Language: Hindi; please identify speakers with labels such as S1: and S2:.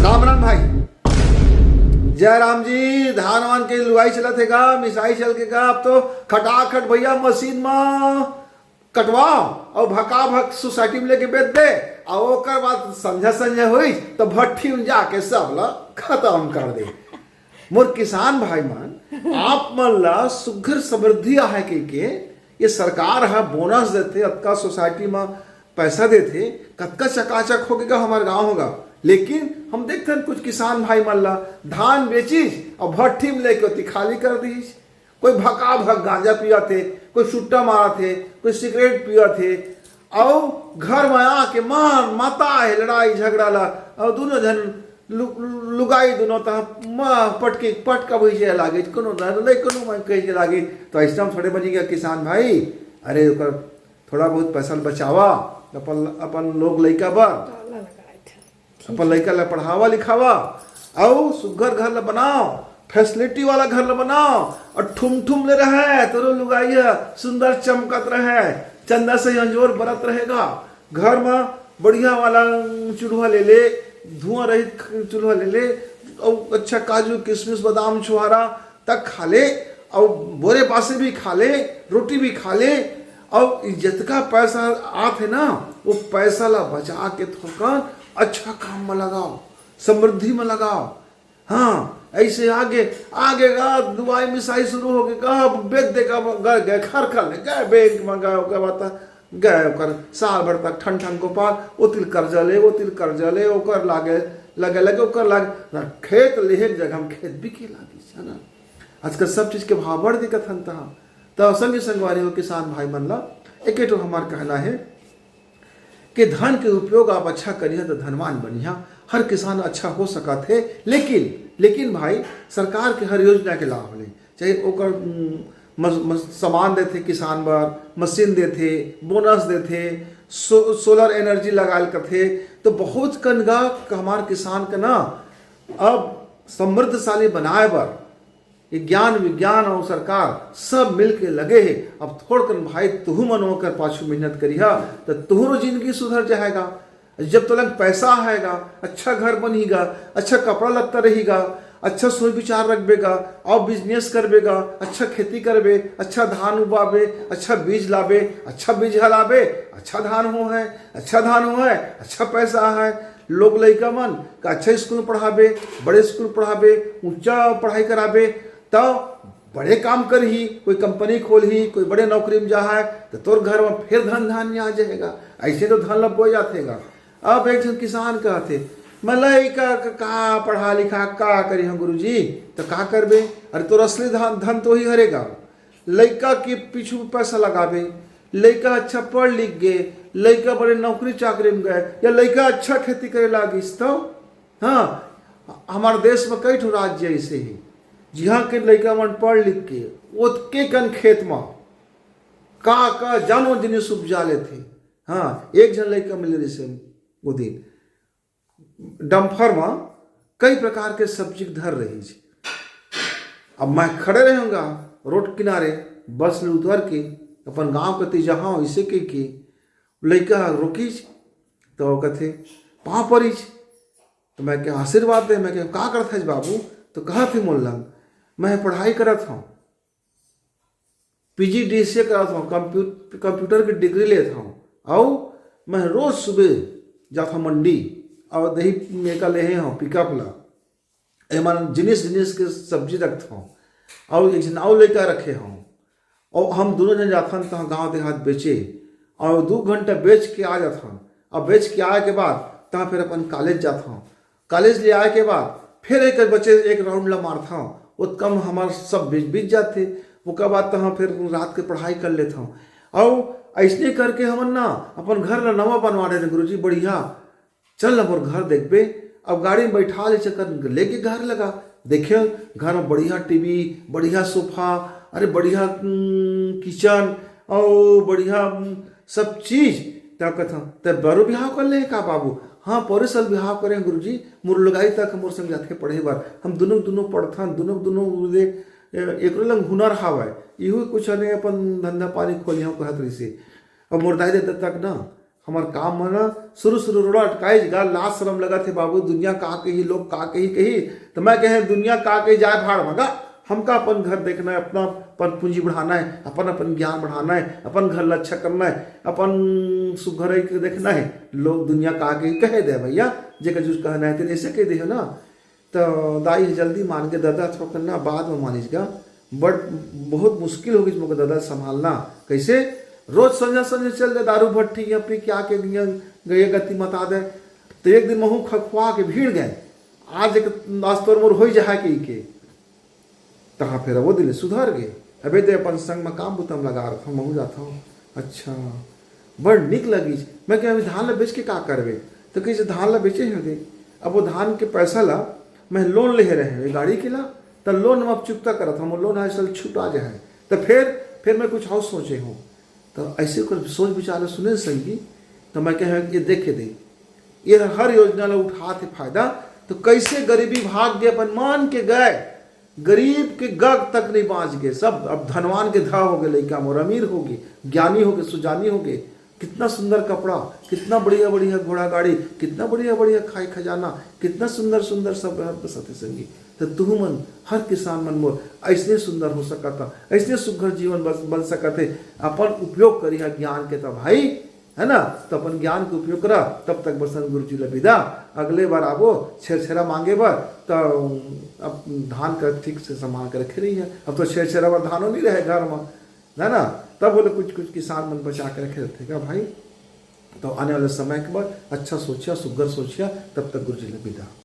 S1: राम राम भाई। जय राम जी। धान वान के लुगाई चलत है का, मिसाई चल के का। अब तो खटाखट भैया मशीन में कटवाओ और भका भक सोसाइटी में लेके बेच दे और ओकर बाद संझा संझा हुई तो भट्ठी में जाके सब ला खत्म कर दे। मोर किसान भाई मन, आप मन ला सुघर समृद्धि आहे के ये सरकार है बोनस देते, अतका सोसाइटी में पैसा देते, कतका चकाचक होगा हमारे गांव होगा। लेकिन हम देखते हैं कुछ किसान भाई मन ला धान बेचीस और भट्ठी में लेके होती खाली कर दीस। कोई भका भक गांजा पिया थे, कोई सुट्टा मारा थे, कोई सिगरेट पिया थे और घर में आके मार माता है लड़ाई झगड़ा ला और दोनों जन लुगाई दोनों पटके पटका भैसे लागे कोनो कोनो कहे लागे। तो ऐसा थोड़े बनी गया किसान भाई, अरे थोड़ा बहुत पैसा बचावा अपन लोग लइका बर, अपन लइका ला पढ़ावा लिखावा और सुघर घर ला बनाओ, फैसिलिटी वाला घर ला बनाओ और ठुम ठुम ले रहे तो लुगाइया सुंदर चमकत रहे, चंदा से अंजोर बरत रहेगा। घर में बढ़िया वाला चूल्हा ले ले, धुआं रहित चूल्हा ले ले और अच्छा काजू किशमिश बादाम छुहारा तक खा ले और बोरे पासे भी खा ले, रोटी भी खा ले और जितना पैसा आते ना वो पैसा ला बचा के थोड़ा अच्छा काम में लगाओ, समृद्धि में लगाओ। हाँ ऐसे आगे आगे गा दुआई मिसाई शुरू हो गए, बेच दे गए खर खर गए बैंक में गए कर साल भर तक ठन ठन गोपाल वो तिल कर्जा ले ओकर लागे लगे लगे ओकर लागे ना खेत लेहे जगह हम खेत भी के लागी है ना। आजकल सब चीज के भाव बढ़ दिखत हन तहा तो संगे संगवारी हो किसान भाई मन ला एक तो हमार कहना है कि धन के उपयोग आप अच्छा करिए तो धनवान बनिया। हर किसान अच्छा हो सका थे, लेकिन भाई सरकार के हर योजना के लाभ ले, चाहे ओकर सामान देते किसान बार, मशीन देते, बोनस देते, सोलर एनर्जी लगाल करते तो बहुत कनगा हमार किसान का ना अब समृद्धशाली बनाए बार ज्ञान विज्ञान और सरकार सब मिल के लगे है। अब थोड़ कर भाई तुहू मन होकर पाछू मेहनत करिया तो तुहरो जिंदगी सुधर जाएगा। जब तो लग पैसा आएगा, अच्छा घर बनेगा, अच्छा कपड़ा लगता रहेगा, अच्छा सोच विचार रखबेगा और बिजनेस करबेगा, अच्छा खेती करबे, अच्छा धान उबाबे, अच्छा बीज लाबे, अच्छा बीज हलाबे, अच्छा धान हो है, अच्छा पैसा है। लोग लइका मन का अच्छा स्कूल पढ़ाबे, बड़े स्कूल पढ़ाबे, ऊंचा पढ़ाई कराबे तो बड़े काम कर ही, कोई कंपनी खोल ही, कोई बड़े नौकरी में जा है तो तोर घर में फिर धन धान आ जाएगा। ऐसे तो धन लब बोल जातेगा। अब एक जन किसान कहते मैं लइका का पढ़ा लिखा का करी हम गुरुजी तो का करबे। अरे तो असली धन तो ही हरेगा। लइका के पीछू पैसा लगाबे, लइका अच्छा पढ़ लिख गए, लइका बड़े नौकरी चाकरी में गए या लइका अच्छा खेती करे लागिस तो हाँ हमारे देश में कई ठो राज्य ऐसे ही जहाँ के लइका मन पढ़ लिख के ओतके कन खेत में का जानो जिनिस उपजा लेते। हाँ एक जन लइका मिले रही वो दिन डम्फर में कई प्रकार के सब्जी धर रही। अब मैं खड़े रहूँगा रोड किनारे बस में उतर के अपन गांव कती जहाँ ऐसे के लइका रोकीच तो कहते पाँव पड़ीच तो मैं क्या आशीर्वाद दे, मैं क्या का करत है बाबू तो कहा थे मोल लंग मैं पढ़ाई करत हूँ, PGDCA करत हूँ, कंप्यूटर की डिग्री लेता हूँ और मैं रोज सुबह जाता हूँ मंडी और दही मेका ले हूँ पिकअप ला एमन जिनिस के सब्जी रखता हूँ और एक नाव लेकर रखे हूँ और हम दोनों जन जाता हूँ तो गाँव देहात बेचे और 2 घंटा बेच के आ जाता हूँ। और बेच के आए के बाद तहाँ फिर अपन कॉलेज जाता हूँ, कॉलेज ले आए के बाद फिर एक बच्चे एक राउंड ला मारता हूँ, वो कम हमारे सब बीत जाते। वो के बाद तहाँ फिर रात के पढ़ाई कर लेता हूँ और ऐसे करके हम ना अपन घर ला नवा बनवा रहे गुरुजी बढ़िया चल अब घर देखबे। अब गाड़ी में बैठा ले चक्कर लेके घर लगा देखे घर में बढ़िया टीवी, बढ़िया सोफा, अरे बढ़िया किचन और बढ़िया सब चीज तब कहता तब बड़ो बिहाव कर ले का बाबू। हाँ पौरे साल बिहाव करें गुरुजी, मोर लगाई तक मोर संग जाके पढ़े बार हम दोनों पढ़ता दोनों एक लंग हुनर हावा इहो कुछ ने अपन धंधा पानी खोली हम कहत रही से। अब मोर दाई दे तक ना हमार काम में ना शुरू शुरू रोड़ा अटकाई जगह लाश शर्म लगा थे बाबू, दुनिया का कही, लोग का कही। तो मैं कहे दुनिया का कही जाए भाड़ मगा, हमका अपन घर देखना है, अपना अपन पूंजी बढ़ाना है, अपन ज्ञान बढ़ाना है, अपन घर अच्छा करना है, अपन सुघर देखना है। लोग दुनिया का कही कहे दे भैया, जेकर जूस कहना है तेरे ऐसे कह दे ना। तो दाई जल्दी मान के दादा थोड़ा करना, बाद में मानिजगा बड़ बहुत मुश्किल होगी मुझे दादा संभालना। कैसे रोज संजय संजय चल दे दारू भट्टी अपनी क्या के गए गति मता दे। तो एक दिन महू खखवा के भीड़ गए, आज एक नास्तोर मोर हो जा के तहाँ फिर वो दिले सुधर गए। अबे तो अपन संग में काम बुतम लगा रखा हूँ, महू जाता हूँ। अच्छा बड़ निक लगी। मैं क्या अभी धान ला बेच के का करवे, तो कैसे धान ला बेचे हो गए। अब वो धान के पैसा ला मैं लोन ले रहे गाड़ी के ला, तो लोन में अब चुकता करत हम, लोन असल छूट आ जाए। तो फिर मैं कुछ और सोचे हूँ। तो ऐसे कर सोच विचार सुने सही। तो मैं कह ये देखे दे, ये हर योजना ला उठाते फायदा। तो कैसे गरीबी भाग गए, अपन मान के गए, गरीब के गग तक नहीं बाँच गए सब। अब धनवान के धा हो गए, लड़का मोर अमीर हो गए, ज्ञानी हो गए, सुजानी हो गए। कितना सुंदर कपड़ा, कितना बढ़िया बढ़िया घोड़ा गाड़ी, कितना बढ़िया बढ़िया खाई खजाना, कितना सुंदर सुंदर सब सती संगी। तो तू मन हर किसान मन मोर ऐसे सुंदर हो सकता, ऐसे सुघर जीवन बन सकते। अपन उपयोग करी ज्ञान के, तब भाई है ना। तो अपन ज्ञान के उपयोग करा। तब तक बसंत गुरु जी विदा। अगले बार आबो छेरछेरा मांगे बार, तो अब धान का ठीक से संभाल कर रखे रही है। अब तो छेरछेरा बार धानो नहीं रहे घर में, है ना। तब बोले कुछ कुछ किसान मन बचा के रखे रहते का भाई। तो आने वाले समय के बाद अच्छा सोचिया, सुगर सोचिया। तब तक गुरु जी विदा।